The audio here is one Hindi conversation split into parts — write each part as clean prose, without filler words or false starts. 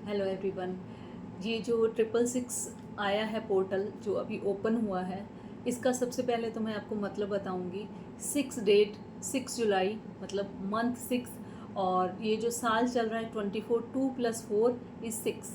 Hello everyone. ये जो 666 आया है पोर्टल जो अभी ओपन हुआ है, इसका सबसे पहले तो मैं आपको मतलब बताऊंगी। 6 डेट 6 जुलाई मतलब मंथ 6, और ये जो साल चल रहा है 24, 2 + 4 = 6।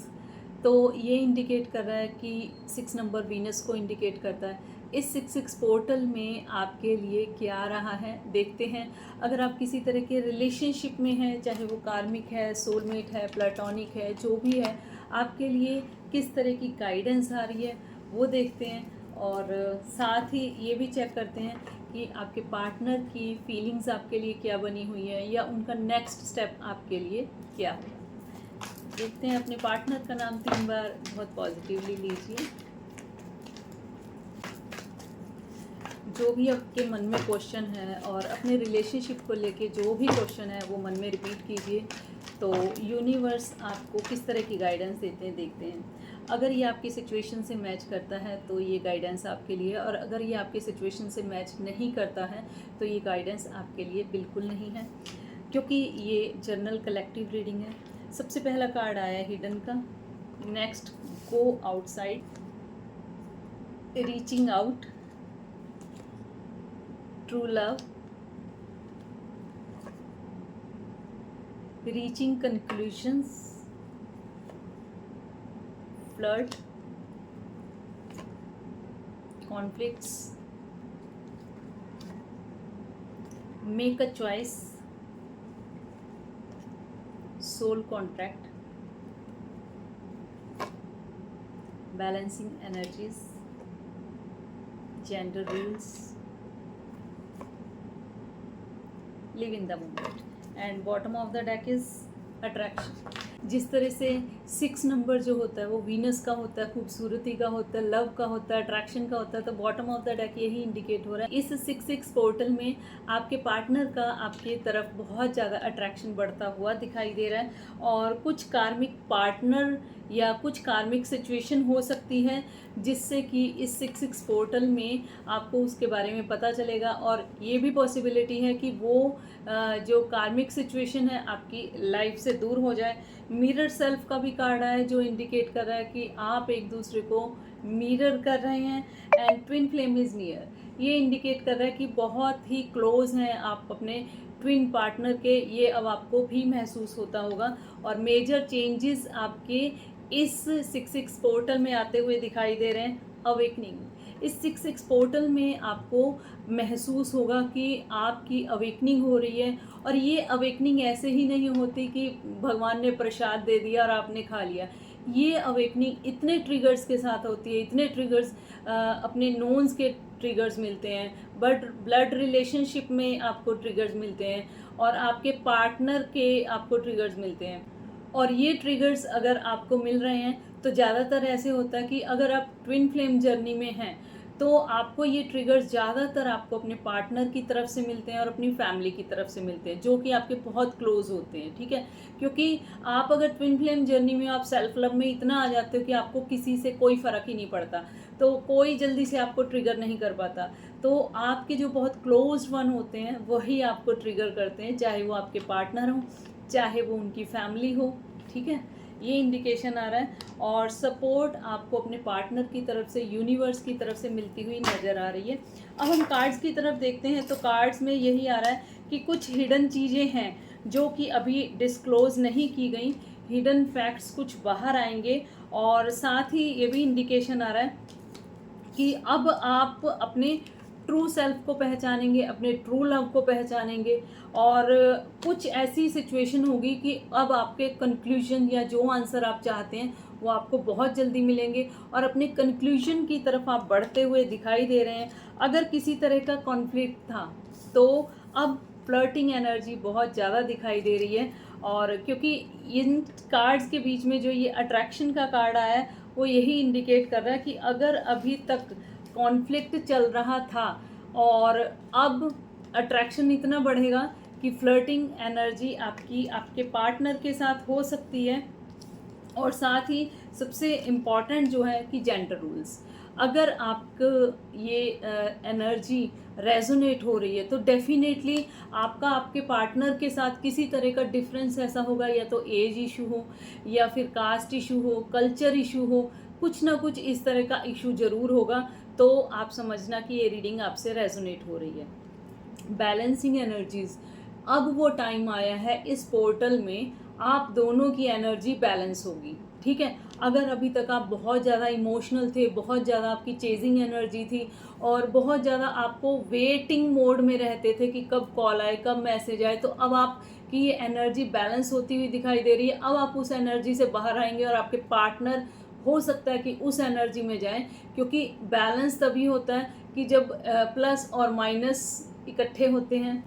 तो ये इंडिकेट कर रहा है कि 6 नंबर वीनस को इंडिकेट करता है। इस 66 पोर्टल में आपके लिए क्या रहा है देखते हैं। अगर आप किसी तरह के रिलेशनशिप में हैं, चाहे वो कार्मिक है, सोलमेट है, प्लेटोनिक है, जो भी है, आपके लिए किस तरह की गाइडेंस आ रही है वो देखते हैं। और साथ ही ये भी चेक करते हैं कि आपके पार्टनर की फीलिंग्स आपके लिए क्या बनी हुई है, या उनका नेक्स्ट स्टेप आपके लिए क्या होगा। देखते हैं। अपने पार्टनर का नाम 3 बार बहुत पॉजिटिवली लीजिए। जो भी आपके मन में क्वेश्चन है और अपने रिलेशनशिप को लेके जो भी क्वेश्चन है वो मन में रिपीट कीजिए। तो यूनिवर्स आपको किस तरह की गाइडेंस देते हैं देखते हैं। अगर ये आपकी सिचुएशन से मैच करता है तो ये गाइडेंस आपके लिए, और अगर ये आपकी सिचुएशन से मैच नहीं करता है तो ये गाइडेंस आपके लिए बिल्कुल नहीं है, क्योंकि ये जनरल कलेक्टिव रीडिंग है। सबसे पहला कार्ड आया है हिडन का। Next, go outside, reaching out, true love, reaching conclusions, flirt, conflicts, make a choice, soul contract, balancing energies, gender rules, live in the moment, and bottom of the deck is attraction. जिस तरह से 6 नंबर जो होता है वो वीनस का होता है, खूबसूरती का होता है, लव का होता है, अट्रैक्शन का होता है, तो बॉटम ऑफ द डेक यही इंडिकेट हो रहा है। इस 66 पोर्टल में आपके पार्टनर का आपके तरफ बहुत ज़्यादा अट्रैक्शन बढ़ता हुआ दिखाई दे रहा है, और कुछ कार्मिक पार्टनर या कुछ कार्मिक सिचुएशन हो सकती है जिससे कि इस 66 पोर्टल में आपको उसके बारे में पता चलेगा। और ये भी पॉसिबिलिटी है कि वो जो कार्मिक सिचुएशन है आपकी लाइफ से दूर हो जाए। मिरर सेल्फ का भी कार्ड आया है जो इंडिकेट कर रहा है कि आप एक दूसरे को मिरर कर रहे हैं। And twin flame is near, ये इंडिकेट कर रहा है कि बहुत ही क्लोज हैं आप अपने ट्विन पार्टनर के। ये अब आपको भी महसूस होता होगा, और मेजर चेंजेस आपके इस 66 पोर्टल में आते हुए दिखाई दे रहे हैं। अवेकनिंग, इस 66 पोर्टल में आपको महसूस होगा कि आपकी अवेकनिंग हो रही है। और ये अवेकनिंग ऐसे ही नहीं होती कि भगवान ने प्रसाद दे दिया और आपने खा लिया। ये अवेकनिंग इतने ट्रिगर्स के साथ होती है, इतने ट्रिगर्स अपने नोन्स के ट्रिगर्स मिलते हैं, बट ब्लड रिलेशनशिप में आपको ट्रिगर्स मिलते हैं, और आपके पार्टनर के आपको ट्रिगर्स मिलते हैं। और ये ट्रिगर्स अगर आपको मिल रहे हैं तो ज़्यादातर ऐसे होता है कि अगर आप ट्विन फ्लेम जर्नी में हैं तो आपको ये ट्रिगर्स ज़्यादातर आपको अपने पार्टनर की तरफ से मिलते हैं और अपनी फैमिली की तरफ से मिलते हैं, जो कि आपके बहुत क्लोज होते हैं। ठीक है, क्योंकि आप अगर ट्विन फ्लेम जर्नी में आप सेल्फ लव में इतना आ जाते हो कि आपको किसी से कोई फ़र्क ही नहीं पड़ता, तो कोई जल्दी से आपको ट्रिगर नहीं कर पाता। तो आपके जो बहुत क्लोज वन होते हैं वही आपको ट्रिगर करते हैं, चाहे वो आपके पार्टनर हो, चाहे वो उनकी फैमिली हो। ठीक है, ये इंडिकेशन आ रहा है। और सपोर्ट आपको अपने पार्टनर की तरफ से, यूनिवर्स की तरफ से मिलती हुई नज़र आ रही है। अब हम कार्ड्स की तरफ देखते हैं तो कार्ड्स में यही आ रहा है कि कुछ हिडन चीज़ें हैं जो कि अभी डिस्क्लोज नहीं की गई। हिडन फैक्ट्स कुछ बाहर आएंगे, और साथ ही ये भी इंडिकेशन आ रहा है कि अब आप अपने ट्रू सेल्फ को पहचानेंगे, अपने ट्रू लव को पहचानेंगे, और कुछ ऐसी सिचुएशन होगी कि अब आपके कंक्लूजन या जो आंसर आप चाहते हैं वो आपको बहुत जल्दी मिलेंगे, और अपने कंक्लूजन की तरफ आप बढ़ते हुए दिखाई दे रहे हैं। अगर किसी तरह का कॉन्फ्लिक्ट था तो अब फ्लर्टिंग एनर्जी बहुत ज़्यादा दिखाई दे रही है। और क्योंकि इन कार्ड्स के बीच में जो ये अट्रैक्शन का कार्ड आया है वो यही इंडिकेट कर रहा है कि अगर अभी तक कॉन्फ्लिक्ट चल रहा था और अब अट्रैक्शन इतना बढ़ेगा कि फ्लर्टिंग एनर्जी आपकी आपके पार्टनर के साथ हो सकती है। और साथ ही सबसे इम्पॉर्टेंट जो है कि जेंडर रूल्स, अगर आपको ये एनर्जी रेजोनेट हो रही है तो डेफिनेटली आपका आपके पार्टनर के साथ किसी तरह का डिफरेंस ऐसा होगा, या तो एज इशू हो, या फिर कास्ट इशू हो, कल्चर इशू हो, कुछ ना कुछ इस तरह का इशू ज़रूर होगा। तो आप समझना कि ये रीडिंग आपसे रेजोनेट हो रही है। बैलेंसिंग एनर्जीज, अब वो टाइम आया है इस पोर्टल में आप दोनों की एनर्जी बैलेंस होगी। ठीक है, अगर अभी तक आप बहुत ज़्यादा इमोशनल थे, बहुत ज़्यादा आपकी चेजिंग एनर्जी थी और बहुत ज़्यादा आपको वेटिंग मोड में रहते थे कि कब कॉल आए, कब मैसेज आए, तो अब आपकी ये एनर्जी बैलेंस होती हुई दिखाई दे रही है। अब आप उस एनर्जी से बाहर आएंगे और आपके पार्टनर हो सकता है कि उस एनर्जी में जाएं, क्योंकि बैलेंस तभी होता है कि जब प्लस और माइनस इकट्ठे होते हैं।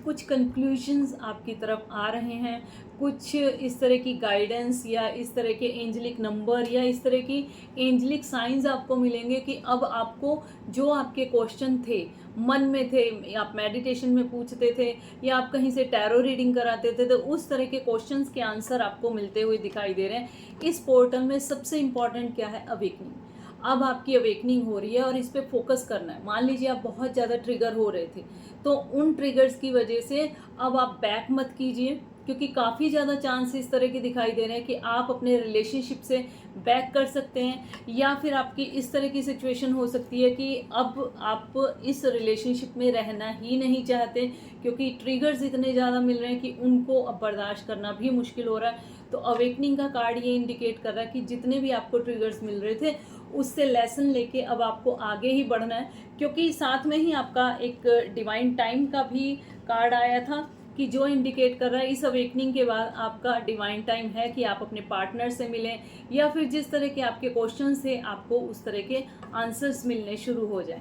कुछ कंक्लूजन्स आपकी तरफ आ रहे हैं, कुछ इस तरह की गाइडेंस या इस तरह के एंजलिक नंबर या इस तरह की एंजलिक साइंस आपको मिलेंगे कि अब आपको जो आपके क्वेश्चन थे, मन में थे, आप मेडिटेशन में पूछते थे या आप कहीं से टैरो रीडिंग कराते थे, तो उस तरह के क्वेश्चंस के आंसर आपको मिलते हुए दिखाई दे रहे हैं। इस पोर्टल में सबसे इम्पॉर्टेंट क्या है? अवेकनिंग। अब आपकी अवेकनिंग हो रही है और इस पर फोकस करना है। मान लीजिए आप बहुत ज़्यादा ट्रिगर हो रहे थे, तो उन ट्रिगर्स की वजह से अब आप बैक मत कीजिए, क्योंकि काफ़ी ज़्यादा चांस इस तरह के दिखाई दे रहे हैं कि आप अपने रिलेशनशिप से बैक कर सकते हैं, या फिर आपकी इस तरह की सिचुएशन हो सकती है कि अब आप इस रिलेशनशिप में रहना ही नहीं चाहते, क्योंकि ट्रिगर्स इतने ज़्यादा मिल रहे हैं कि उनको अब बर्दाश्त करना भी मुश्किल हो रहा है। तो अवेकनिंग का कार्ड ये इंडिकेट कर रहा है कि जितने भी आपको ट्रिगर्स मिल रहे थे उससे लेसन लेके अब आपको आगे ही बढ़ना है, क्योंकि साथ में ही आपका एक डिवाइन टाइम का भी कार्ड आया था कि जो इंडिकेट कर रहा है इस अवेकनिंग के बाद आपका डिवाइन टाइम है कि आप अपने पार्टनर से मिलें, या फिर जिस तरह के आपके क्वेश्चन से आपको उस तरह के आंसर्स मिलने शुरू हो जाएं।